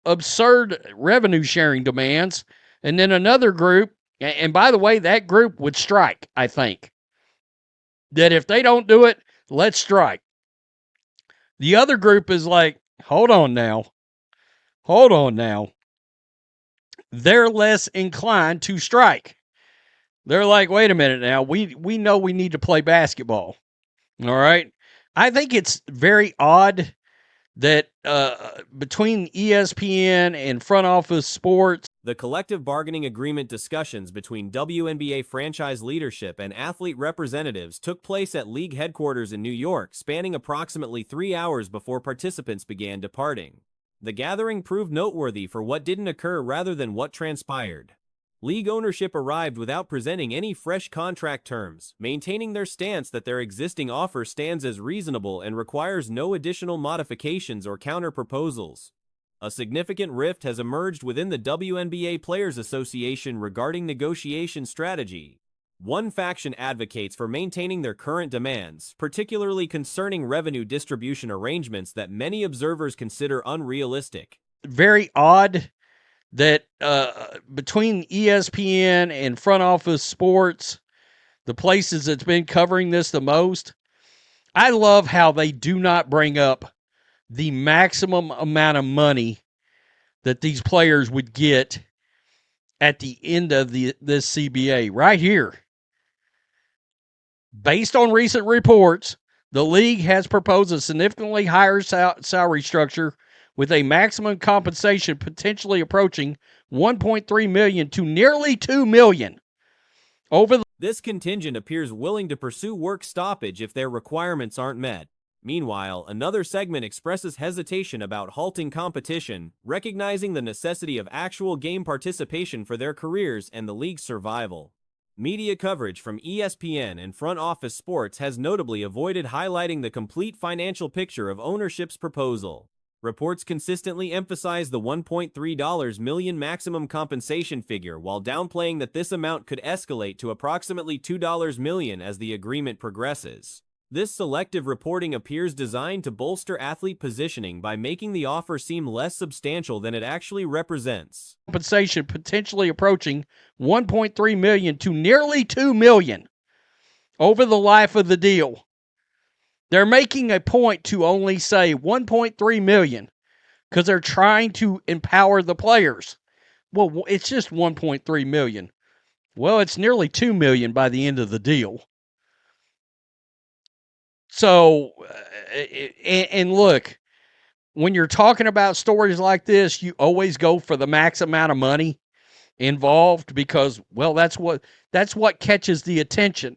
absurd revenue sharing demands. And then another group, and by the way, that group would strike, I think. That if they don't do it, let's strike. The other group is like, hold on now. Hold on now. They're less inclined to strike. They're like, wait a minute now. We know we need to play basketball. All right. I think it's very odd that between ESPN and front office sports, The collective bargaining agreement discussions between WNBA franchise leadership and athlete representatives took place at league headquarters in New York, spanning approximately 3 hours before participants began departing. The gathering proved noteworthy for what didn't occur rather than what transpired. League ownership arrived without presenting any fresh contract terms, maintaining their stance that their existing offer stands as reasonable and requires no additional modifications or counter-proposals. A significant rift has emerged within the WNBA Players Association regarding negotiation strategy. One faction advocates for maintaining their current demands, particularly concerning revenue distribution arrangements that many observers consider unrealistic. Very odd that between ESPN and front office sports, the places that's been covering this the most, I love how they do not bring up the maximum amount of money that these players would get at the end of this CBA right here. Based on recent reports, the league has proposed a significantly higher salary structure with a maximum compensation potentially approaching $1.3 million to nearly $2 million. This contingent appears willing to pursue work stoppage if their requirements aren't met. Meanwhile, another segment expresses hesitation about halting competition, recognizing the necessity of actual game participation for their careers and the league's survival. Media coverage from ESPN and front office sports has notably avoided highlighting the complete financial picture of ownership's proposal. Reports consistently emphasize the $1.3 million maximum compensation figure while downplaying that this amount could escalate to approximately $2 million as the agreement progresses. This selective reporting appears designed to bolster athlete positioning by making the offer seem less substantial than it actually represents. Compensation potentially approaching $1.3 million to nearly $2 million over the life of the deal. They're making a point to only say $1.3 million because they're trying to empower the players. Well, it's just $1.3 million. Well, it's nearly $2 million by the end of the deal. So, and look, when you're talking about stories like this, you always go for the max amount of money involved because, well, that's what catches the attention.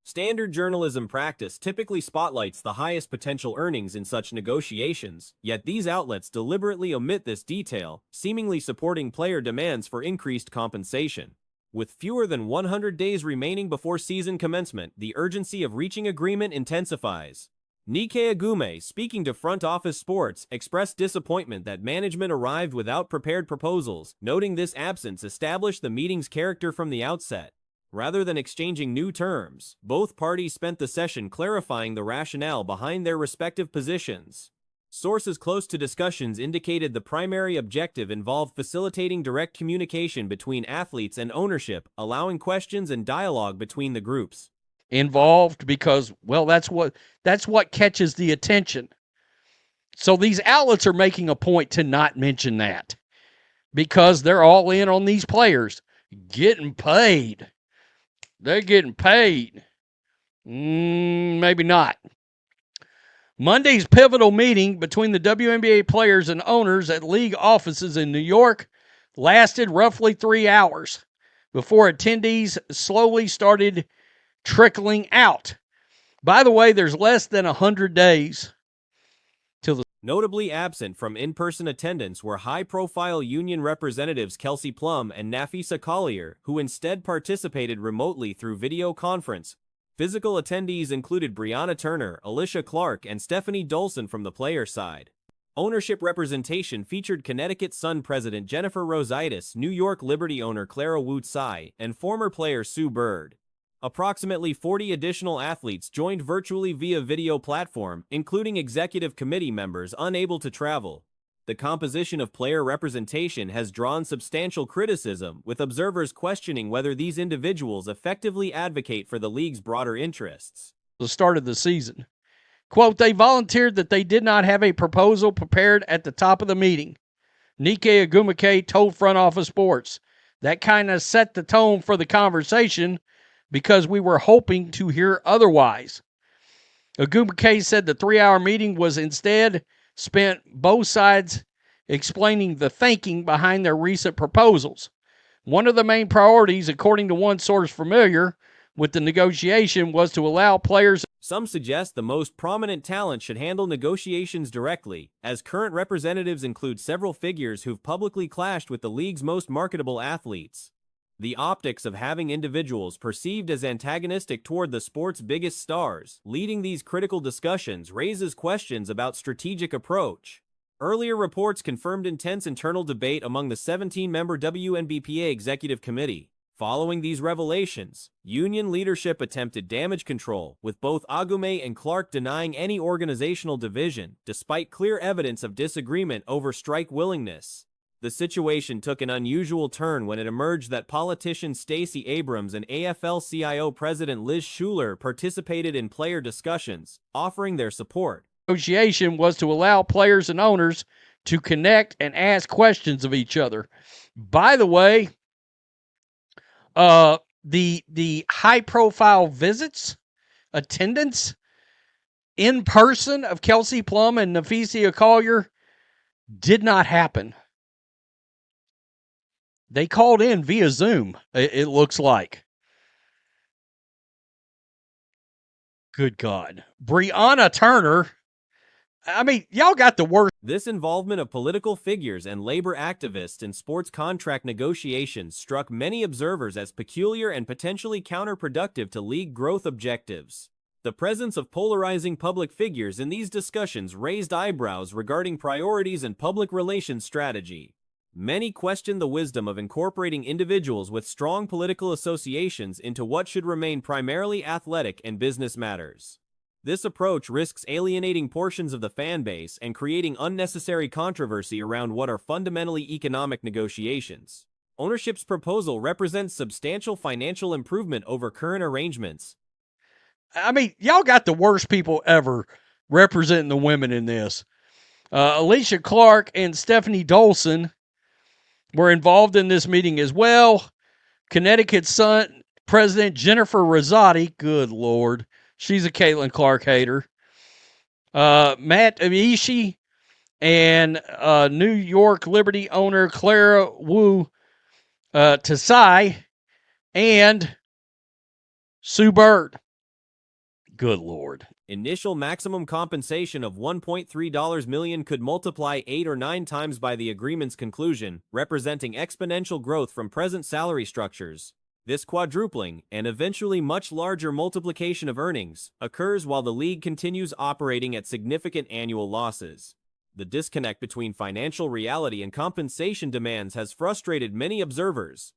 Standard journalism practice typically spotlights the highest potential earnings in such negotiations, yet these outlets deliberately omit this detail, seemingly supporting player demands for increased compensation. With fewer than 100 days remaining before season commencement, the urgency of reaching agreement intensifies. Nikkei Agume, speaking to Front Office Sports, expressed disappointment that management arrived without prepared proposals, noting this absence established the meeting's character from the outset. Rather than exchanging new terms, both parties spent the session clarifying the rationale behind their respective positions. Sources close to discussions indicated the primary objective involved facilitating direct communication between athletes and ownership, allowing questions and dialogue between the groups. Involved because, well, that's what catches the attention. So these outlets are making a point to not mention that because they're all in on these players getting paid. They're getting paid. Maybe not. Monday's pivotal meeting between the WNBA players and owners at league offices in New York lasted roughly 3 hours before attendees slowly started trickling out. By the way, there's less than 100 days till the... Notably absent from in-person attendance were high-profile union representatives Kelsey Plum and Nafisa Collier, who instead participated remotely through video conference. Physical attendees included Brianna Turner, Alicia Clark, and Stephanie Dolson from the player side. Ownership representation featured Connecticut Sun president Jennifer Rosaitis, New York Liberty owner Clara Wu-Tsai, and former player Sue Bird. Approximately 40 additional athletes joined virtually via video platform, including executive committee members unable to travel. The composition of player representation has drawn substantial criticism, with observers questioning whether these individuals effectively advocate for the league's broader interests. The start of the season. Quote, they volunteered that they did not have a proposal prepared at the top of the meeting. Nike Agumake told Front Office Sports. That kind of set the tone for the conversation because we were hoping to hear otherwise. Agumake said the 3-hour meeting was instead spent both sides explaining the thinking behind their recent proposals. One of the main priorities, according to one source familiar with the negotiation, was to allow players. Some suggest the most prominent talent should handle negotiations directly, as current representatives include several figures who've publicly clashed with the league's most marketable athletes. The optics of having individuals perceived as antagonistic toward the sport's biggest stars leading these critical discussions raises questions about strategic approach. Earlier reports confirmed intense internal debate among the 17-member WNBA Executive Committee. Following these revelations, union leadership attempted damage control, with both Agume and Clark denying any organizational division, despite clear evidence of disagreement over strike willingness. The situation took an unusual turn when it emerged that politician Stacey Abrams and AFL-CIO President Liz Schuler participated in player discussions, offering their support. Negotiation was to allow players and owners to connect and ask questions of each other. By the way, the high-profile visits, attendance in person of Kelsey Plum and Nafisia Collier did not happen. They called in via Zoom, it looks like. Good God. Breonna Turner. I mean, y'all got the worst. This involvement of political figures and labor activists in sports contract negotiations struck many observers as peculiar and potentially counterproductive to league growth objectives. The presence of polarizing public figures in these discussions raised eyebrows regarding priorities and public relations strategy. Many questioned the wisdom of incorporating individuals with strong political associations into what should remain primarily athletic and business matters. This approach risks alienating portions of the fan base and creating unnecessary controversy around what are fundamentally economic negotiations. Ownership's proposal represents substantial financial improvement over current arrangements. I mean, y'all got the worst people ever representing the women in this. Alicia Clark and Stephanie Dolson were involved in this meeting as well. Connecticut's Sun President Jennifer Rosati, good Lord, she's a Caitlin Clark hater. Matt Amishi and New York Liberty owner Clara Wu Tasai and Sue Bird. Good Lord. Initial maximum compensation of $1.3 million could multiply 8 or 9 times by the agreement's conclusion, representing exponential growth from present salary structures. This quadrupling, and eventually much larger multiplication of earnings, occurs while the league continues operating at significant annual losses. The disconnect between financial reality and compensation demands has frustrated many observers.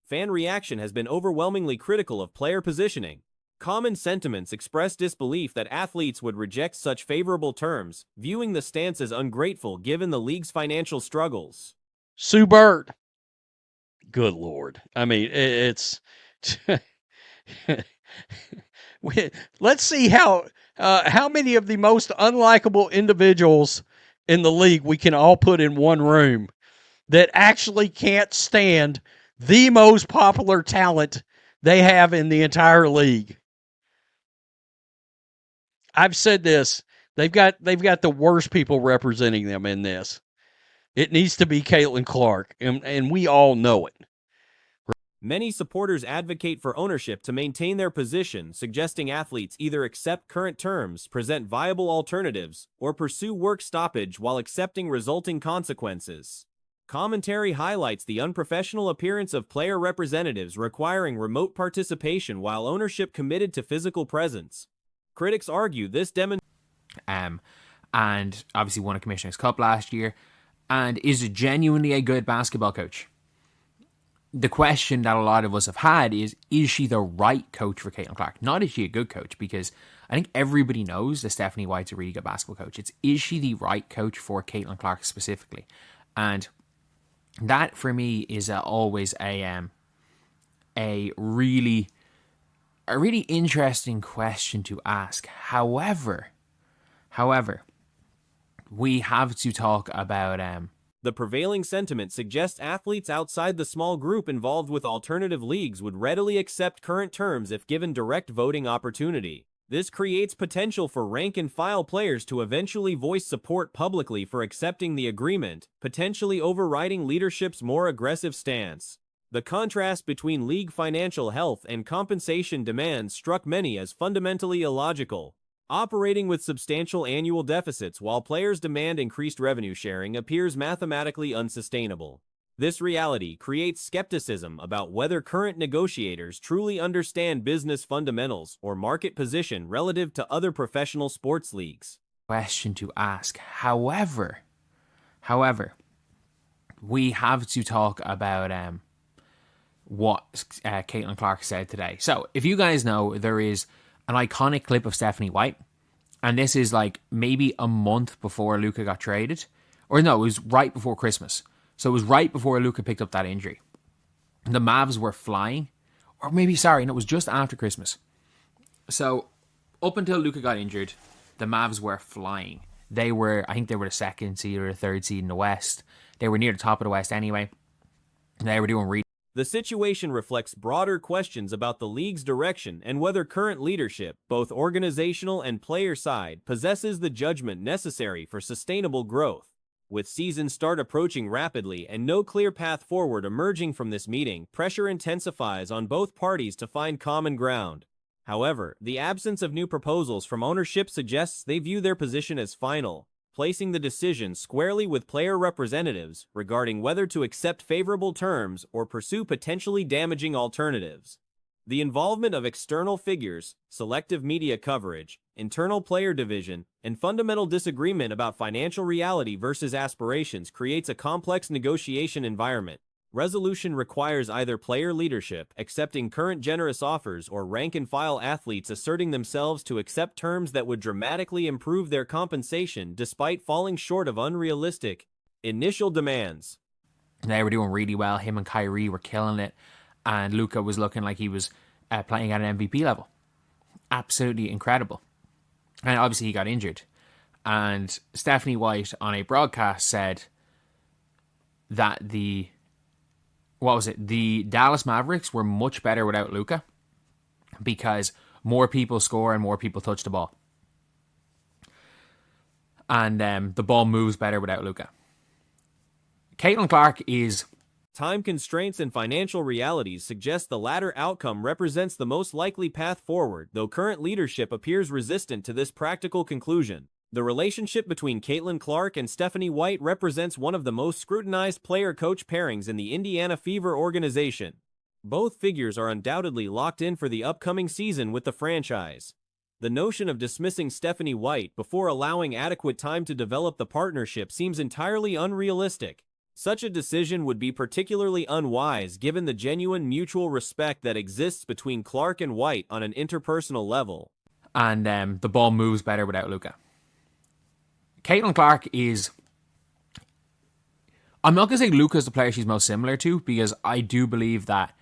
Fan reaction has been overwhelmingly critical of player positioning. Common sentiments express disbelief that athletes would reject such favorable terms, viewing the stance as ungrateful given the league's financial struggles. Sue Bird. Good Lord. I mean, it's... Let's see how many of the most unlikable individuals in the league we can all put in one room that actually can't stand the most popular talent they have in the entire league. I've said this. They've got the worst people representing them in this. It needs to be Caitlin Clark, and we all know it. Many supporters advocate for ownership to maintain their position, suggesting athletes either accept current terms, present viable alternatives, or pursue work stoppage while accepting resulting consequences. Commentary highlights the unprofessional appearance of player representatives requiring remote participation while ownership committed to physical presence. Critics argue this demonstrates and obviously won a Commissioner's Cup last year and is genuinely a good basketball coach. the question that a lot of us have had is she the right coach for Caitlin Clark? Not is she a good coach, because I think everybody knows that Stephanie White's a really good basketball coach. It's, is she the right coach for Caitlin Clark specifically? And that for me is always a really interesting question to ask. However, we have to talk about The prevailing sentiment suggests athletes outside the small group involved with alternative leagues would readily accept current terms if given direct voting opportunity. This creates potential for rank-and-file players to eventually voice support publicly for accepting the agreement, potentially overriding leadership's more aggressive stance. The contrast between league financial health and compensation demands struck many as fundamentally illogical. Operating with substantial annual deficits while players demand increased revenue sharing appears mathematically unsustainable. This reality creates skepticism about whether current negotiators truly understand business fundamentals or market position relative to other professional sports leagues. Question to ask. However, we have to talk about what Caitlin Clark said today. So, if you guys know, there is an iconic clip of Stephanie White, and this is like maybe a month before Luka got traded, or no, it was right before Christmas. So it was right before Luka picked up that injury. The Mavs were flying, or maybe, sorry, no, it was just after Christmas. So up until Luka got injured, the Mavs were flying. I think they were the second seed or the third seed in the West. They were near the top of the West anyway. They were doing really. The situation reflects broader questions about the league's direction and whether current leadership, both organizational and player side, possesses the judgment necessary for sustainable growth. With season start approaching rapidly and no clear path forward emerging from this meeting, pressure intensifies on both parties to find common ground. However, the absence of new proposals from ownership suggests they view their position as final, placing the decision squarely with player representatives regarding whether to accept favorable terms or pursue potentially damaging alternatives. The involvement of external figures, selective media coverage, internal player division, and fundamental disagreement about financial reality versus aspirations creates a complex negotiation environment. Resolution requires either player leadership accepting current generous offers or rank-and-file athletes asserting themselves to accept terms that would dramatically improve their compensation despite falling short of unrealistic initial demands. They were doing really well. Him and Kyrie were killing it, and Luka was looking like he was playing at an MVP level. Absolutely incredible. And obviously he got injured. And Stephanie White on a broadcast said that the Dallas Mavericks were much better without Luka because more people score and more people touch the ball. And the ball moves better without Luka. Caitlin Clark is... Time constraints and financial realities suggest the latter outcome represents the most likely path forward, though current leadership appears resistant to this practical conclusion. The relationship between Caitlin Clark and Stephanie White represents one of the most scrutinized player-coach pairings in the Indiana Fever organization. Both figures are undoubtedly locked in for the upcoming season with the franchise. The notion of dismissing Stephanie White before allowing adequate time to develop the partnership seems entirely unrealistic. Such a decision would be particularly unwise given the genuine mutual respect that exists between Clark and White on an interpersonal level. And the ball moves better without Luka. Caitlin Clark is... I'm not going to say Luka's the player she's most similar to, because I do believe that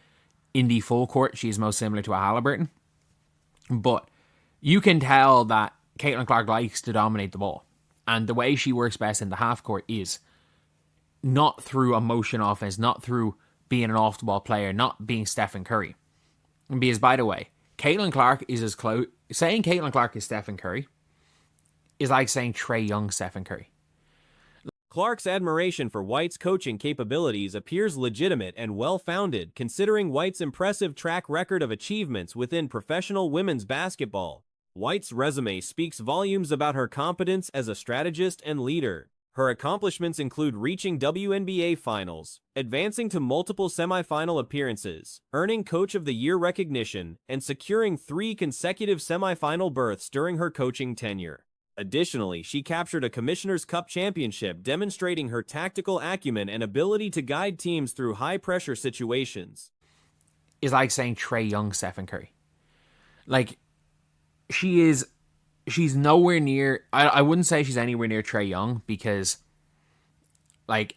in the full court she is most similar to a Halliburton. But you can tell that Caitlin Clark likes to dominate the ball. And the way she works best in the half court is not through a motion offense, not through being an off-the-ball player, not being Stephen Curry. And because, by the way, Caitlin Clark is as close... Saying Caitlin Clark is Stephen Curry is like saying Trae Young Stephen Curry. Clark's admiration for White's coaching capabilities appears legitimate and well-founded, considering White's impressive track record of achievements within professional women's basketball. White's resume speaks volumes about her competence as a strategist and leader. Her accomplishments include reaching WNBA finals, advancing to multiple semifinal appearances, earning Coach of the Year recognition, and securing 3 consecutive semifinal berths during her coaching tenure. Additionally, she captured a Commissioner's Cup championship, demonstrating her tactical acumen and ability to guide teams through high-pressure situations. Is like saying Trae Young, Stephen Curry. Like, she's nowhere near, I wouldn't say she's anywhere near Trae Young, because, like,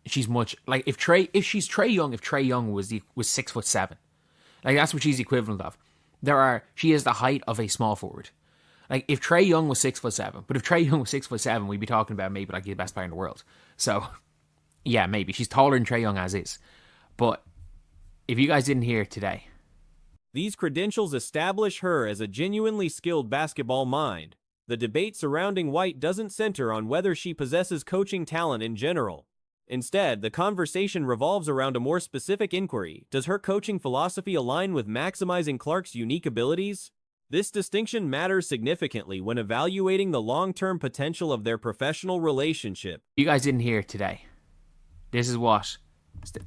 she's much, like, if she's Trae Young, if Trae Young was 6'7", like, that's what she's equivalent of. She is the height of a small forward. Like, if Trae Young was 6'7", but if Trae Young was 6'7", we'd be talking about maybe like the best player in the world. So, yeah, maybe she's taller than Trae Young as is. But if you guys didn't hear today, these credentials establish her as a genuinely skilled basketball mind. The debate surrounding White doesn't center on whether she possesses coaching talent in general. Instead, the conversation revolves around a more specific inquiry: does her coaching philosophy align with maximizing Clark's unique abilities? This distinction matters significantly when evaluating the long-term potential of their professional relationship. You guys didn't hear today. This is what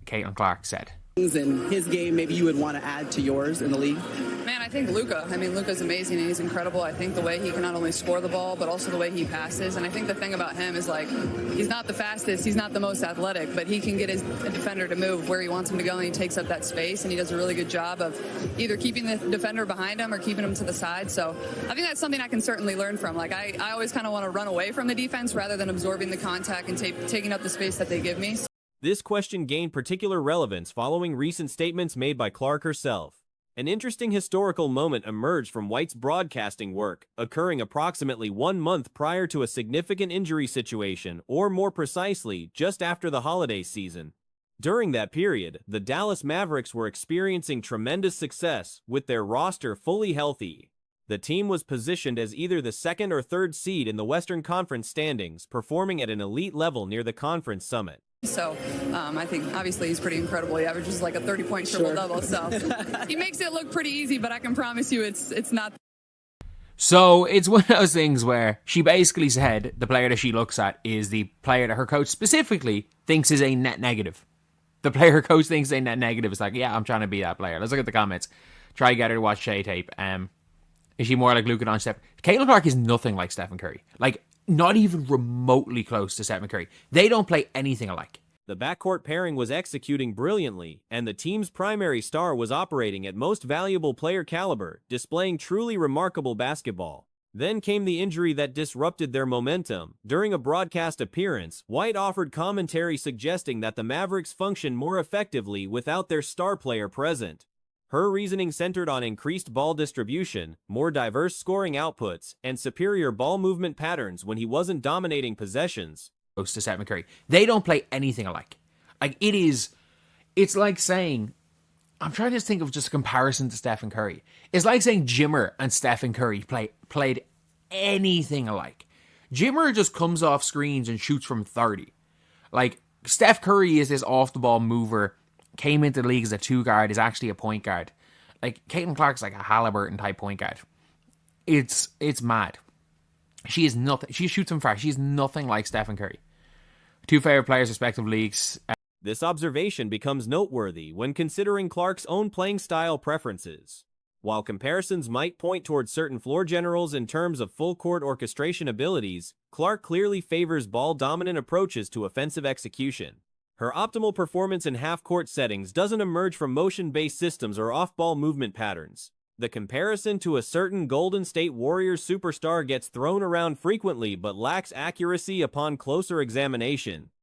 Caitlin Clark said. In his game, maybe you would want to add to yours in the league? Man, I think Luka. I mean, Luka's amazing and he's incredible. I think the way he can not only score the ball, but also the way he passes. And I think the thing about him is, like, he's not the fastest, he's not the most athletic, but he can get his defender to move where he wants him to go, and he takes up that space, and he does a really good job of either keeping the defender behind him or keeping him to the side. So I think that's something I can certainly learn from. Like, I always kind of want to run away from the defense rather than absorbing the contact and taking up the space that they give me. This question gained particular relevance following recent statements made by Clark herself. An interesting historical moment emerged from White's broadcasting work, occurring approximately 1 month prior to a significant injury situation, or more precisely, just after the holiday season. During that period, the Dallas Mavericks were experiencing tremendous success, with their roster fully healthy. The team was positioned as either the second or third seed in the Western Conference standings, performing at an elite level near the conference summit. So I think obviously he's pretty incredible. He averages like a 30-point triple-double. So he makes it look pretty easy, but I can promise you it's not. So it's one of those things where she basically said the player that she looks at is the player that her coach specifically thinks is a net negative. The player her coach thinks is a net negative is like, yeah, I'm trying to be that player. Let's look at the comments. Try to get her to watch Shea tape. Is she more like Luka Doncic? Caitlin Clark is nothing like Stephen Curry. Like, not even remotely close to Stephen Curry. They don't play anything alike. The backcourt pairing was executing brilliantly, and the team's primary star was operating at most valuable player caliber, displaying truly remarkable basketball. Then came the injury that disrupted their momentum. During a broadcast appearance, White offered commentary suggesting that the Mavericks function more effectively without their star player present. Her reasoning centered on increased ball distribution, more diverse scoring outputs, and superior ball movement patterns when he wasn't dominating possessions. Close to Stephen Curry. They don't play anything alike. Like, it's like saying, I'm trying to think of just a comparison to Stephen Curry. It's like saying Jimmer and Stephen Curry played anything alike. Jimmer just comes off screens and shoots from 30. Like, Steph Curry is this off-the-ball mover, came into the league as a 2 guard, is actually a point guard. Like, Caitlin Clark's like a Halliburton type point guard. It's mad. She is nothing. She shoots from far. She's nothing like Stephen Curry. 2 favorite players, respective leagues. This observation becomes noteworthy when considering Clark's own playing style preferences. While comparisons might point towards certain floor generals in terms of full-court orchestration abilities, Clark clearly favors ball-dominant approaches to offensive execution. Her optimal performance in half-court settings doesn't emerge from motion-based systems or off-ball movement patterns. The comparison to a certain Golden State Warriors superstar gets thrown around frequently but lacks accuracy upon closer examination.